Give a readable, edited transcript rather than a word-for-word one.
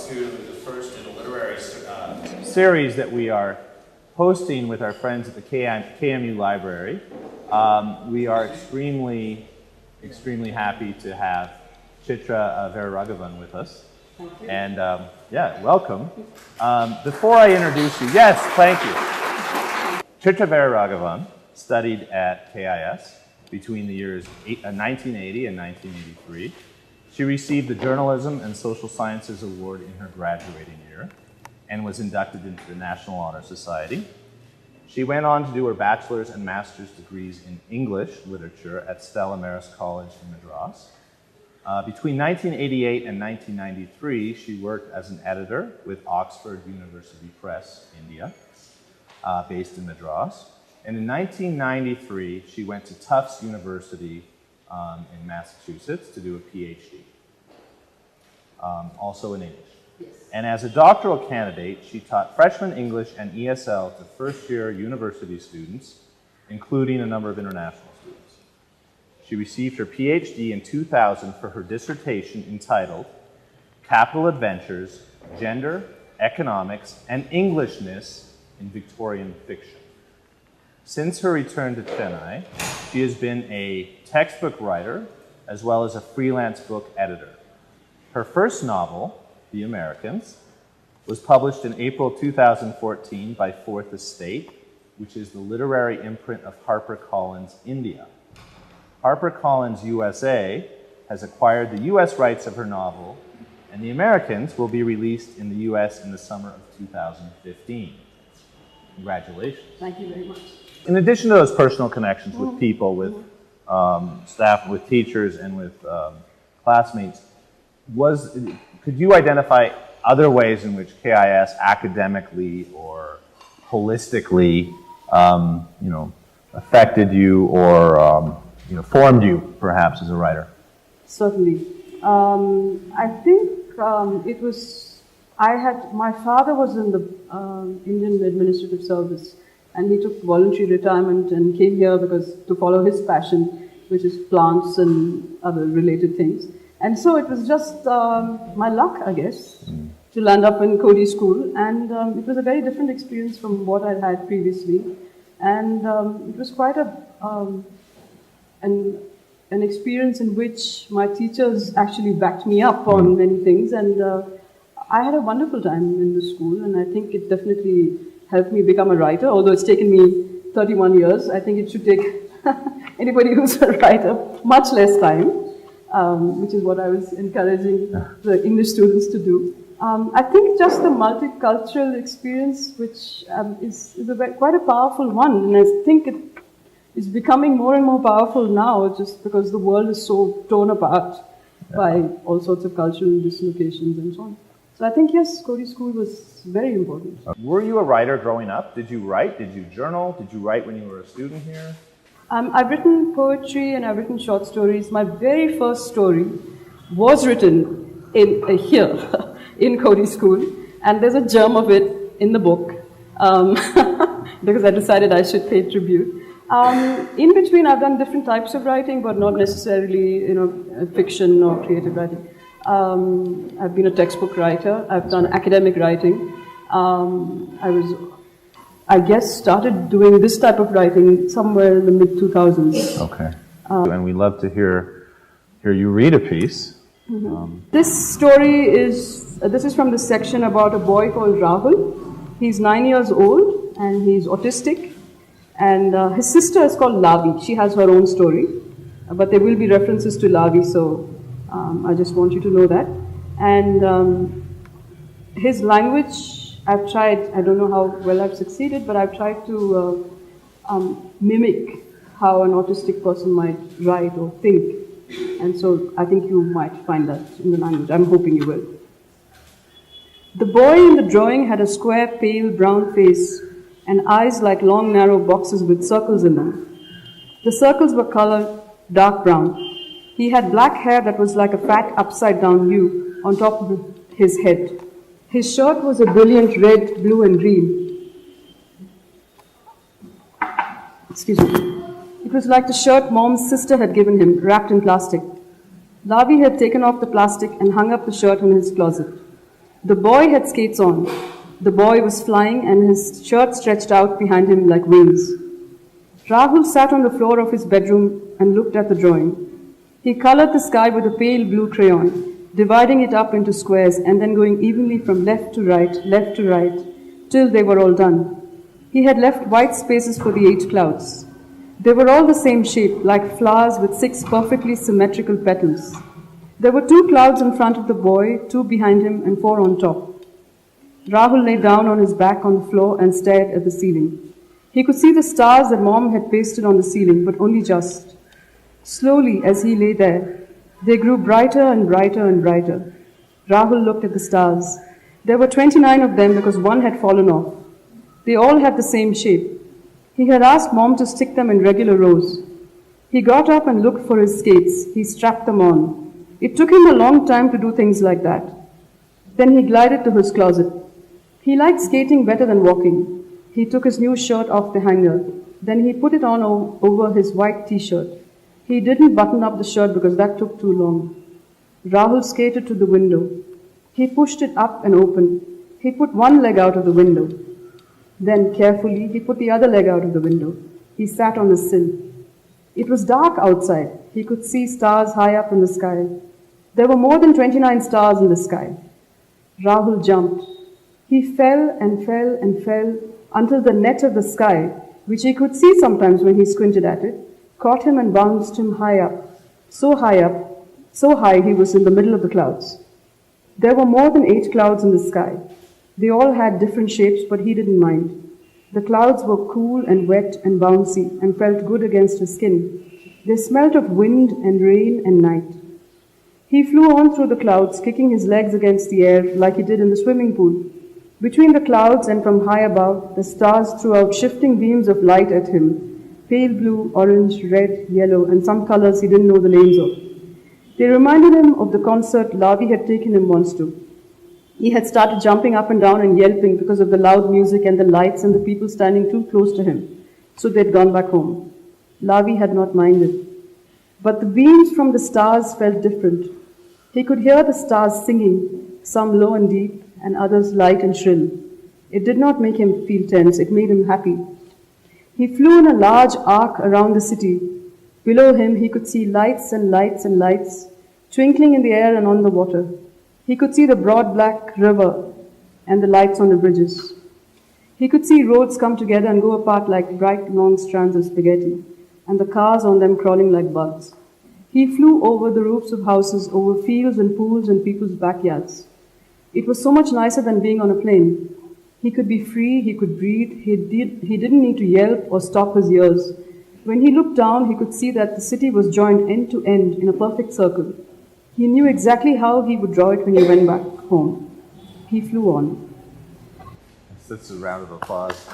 to the first in a literary series that we are hosting with our friends at the KMU Library. We are extremely happy to have Chitra Viraraghavan with us. Thank you. And yeah, welcome. Before I introduce you, yes, thank you. Chitra Viraraghavan studied at KIS between the years 1980 and 1983. She received the Journalism and Social Sciences Award in her graduating year and was inducted into the National Honor Society. She went on to do her bachelor's and master's degrees in English literature at Stella Maris College in Madras. Between 1988 and 1993, she worked as an editor with Oxford University Press, India, based in Madras. And in 1993, she went to Tufts University in Massachusetts to do a PhD, also in English. Yes. And as a doctoral candidate, she taught freshman English and ESL to first-year university students, including a number of international students. She received her PhD in 2000 for her dissertation entitled Capital Adventures, Gender, Economics, and Englishness in Victorian Fiction. Since her return to Chennai, she has been a textbook writer as well as a freelance book editor. Her first novel, The Americans, was published in April 2014 by Fourth Estate, which is the literary imprint of HarperCollins India. HarperCollins USA has acquired the US rights of her novel, and The Americans will be released in the US in the summer of 2015. Congratulations. Thank you very much. In addition to those personal connections with people, with staff, with teachers, and with classmates, could you identify other ways in which KIS academically or holistically, affected you or formed you, perhaps, as a writer? Certainly. I think it was. My father was in the Indian Administrative Service, and he took voluntary retirement and came here to follow his passion, which is plants and other related things. And so it was just my luck, I guess, to land up in Cody School. And it was a very different experience from what I'd had previously. And it was quite an experience in which my teachers actually backed me up on many things. And I had a wonderful time in the school, and I think it definitely helped me become a writer. Although it's taken me 31 years, I think it should take anybody who's a writer much less time, which is what I was encouraging the English students to do. I think just the multicultural experience, which is quite a powerful one, and I think it is becoming more and more powerful now, just because the world is so torn apart by all sorts of cultural dislocations and so on. So I think, yes, Cody School was very important. Were you a writer growing up? Did you write? Did you journal? Did you write when you were a student here? I've written poetry and I've written short stories. My very first story was written here in Cody School, and there's a germ of it in the book because I decided I should pay tribute. In between, I've done different types of writing, but not necessarily, fiction or creative writing. I've been a textbook writer. I've done academic writing. I guess, started doing this type of writing somewhere in the mid-2000s. Okay. And we'd love to hear you read a piece. This story this is from the section about a boy called Rahul. He's 9 years old, and he's autistic. And his sister is called Lavi. She has her own story. But there will be references to Lavi, so I just want you to know that. And his language, I've tried, I don't know how well I've succeeded, but I've tried to mimic how an autistic person might write or think. And so I think you might find that in the language. I'm hoping you will. The boy in the drawing had a square, pale brown face and eyes like long, narrow boxes with circles in them. The circles were colored dark brown. He had black hair that was like a fat upside-down U on top of his head. His shirt was a brilliant red, blue, and green. Excuse me. It was like the shirt Mom's sister had given him, wrapped in plastic. Lavi had taken off the plastic and hung up the shirt in his closet. The boy had skates on. The boy was flying and his shirt stretched out behind him like wings. Rahul sat on the floor of his bedroom and looked at the drawing. He colored the sky with a pale blue crayon, dividing it up into squares and then going evenly from left to right, till they were all done. He had left white spaces for the 8 clouds. They were all the same shape, like flowers with 6 perfectly symmetrical petals. There were 2 clouds in front of the boy, 2 behind him, and 4 on top. Rahul lay down on his back on the floor and stared at the ceiling. He could see the stars that Mom had pasted on the ceiling, but only just. Slowly, as he lay there, they grew brighter and brighter and brighter. Rahul looked at the stars. There were 29 of them because 1 had fallen off. They all had the same shape. He had asked Mom to stick them in regular rows. He got up and looked for his skates. He strapped them on. It took him a long time to do things like that. Then he glided to his closet. He liked skating better than walking. He took his new shirt off the hanger. Then he put it on over his white t-shirt. He didn't button up the shirt because that took too long. Rahul skated to the window. He pushed it up and open. He put one leg out of the window. Then, carefully, he put the other leg out of the window. He sat on the sill. It was dark outside. He could see stars high up in the sky. There were more than 29 stars in the sky. Rahul jumped. He fell and fell and fell until the net of the sky, which he could see sometimes when he squinted at it, caught him and bounced him high up, so high he was in the middle of the clouds. There were more than 8 clouds in the sky. They all had different shapes, but he didn't mind. The clouds were cool and wet and bouncy and felt good against his skin. They smelt of wind and rain and night. He flew on through the clouds, kicking his legs against the air like he did in the swimming pool. Between the clouds and from high above, the stars threw out shifting beams of light at him, pale blue, orange, red, yellow, and some colors he didn't know the names of. They reminded him of the concert Lavi had taken him once to. He had started jumping up and down and yelping because of the loud music and the lights and the people standing too close to him, so they'd gone back home. Lavi had not minded. But the beams from the stars felt different. He could hear the stars singing, some low and deep, and others light and shrill. It did not make him feel tense, it made him happy. He flew in a large arc around the city. Below him he could see lights and lights and lights, twinkling in the air and on the water. He could see the broad black river and the lights on the bridges. He could see roads come together and go apart like bright long strands of spaghetti, and the cars on them crawling like bugs. He flew over the roofs of houses, over fields and pools and people's backyards. It was so much nicer than being on a plane. He could be free, he could breathe, he didn't need to yelp or stop his ears. When he looked down, he could see that the city was joined end to end in a perfect circle. He knew exactly how he would draw it when he went back home. He flew on. This is a round of applause.